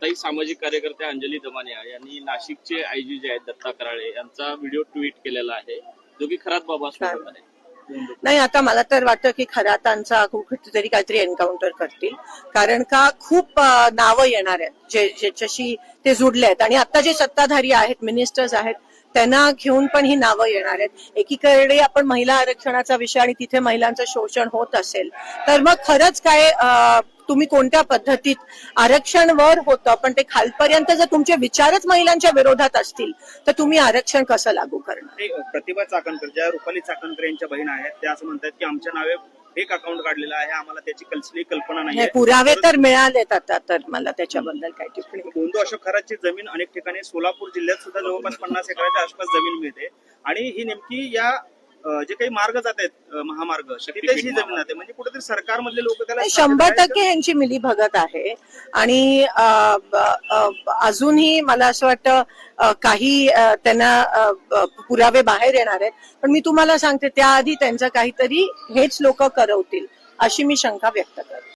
काही सामाजिक कार्यकर्ते अंजली दमानिया यांनी नाशिकचे आयजी जे आहेत दत्ता कराळे यांचा व्हिडिओ ट्विट केलेला आहे जो की खरात बाबा सोबत आहे. नाही, आता मला तर वाटतं की खरातांचा कुठेतरी काहीतरी एन्काउंटर करतील, कारण का खूप नावं येणार आहेत ज्याच्याशी ते जुडले आहेत. आणि आता जे सत्ताधारी आहेत, मिनिस्टर्स आहेत, त्यांना घेऊन पण ही नावं येणार आहेत. एकीकडे आपण महिला आरक्षणाचा विषय आणि तिथे महिलांचं शोषण होत असेल तर मग खरंच काय तुम्ही कोणत्या पद्धतीत आरक्षण वर होतं, पण ते खालपर्यंत जर तुमचे विचारच महिलांच्या विरोधात असतील तर तुम्ही आरक्षण कसं लागू करणार? प्रतिभा चाकणकर, ज्या रुपाली चाकणकर यांच्या बहीण आहेत, त्या असं म्हणतात की आमच्या नावे फेक अकाउंट काढलेलं आहे, आम्हाला त्याची कसली कल्पना नाही. पुरावे तर मिळालेत आता, तर मला त्याच्याबद्दल काही टिप्पणी. गोंदू अशोक खरातची जमीन अनेक ठिकाणी सोलापूर जिल्ह्यात सुद्धा जवळपास 50 एकराच्या आसपास जमीन मिळते आणि ही नेमकी या जे काही मार्ग जात आहेत महामार्ग तिथेच ही जमीन जाते. म्हणजे कुठेतरी सरकारमधले लोक त्याला 100% यांची मिलीभगत आहे. आणि अजूनही मला असं वाटतं काही त्यांना पुरावे बाहेर येणार आहेत. पण मी तुम्हाला सांगते त्याआधी त्यांचं काहीतरी हेच लोक करवतील अशी मी शंका व्यक्त करते.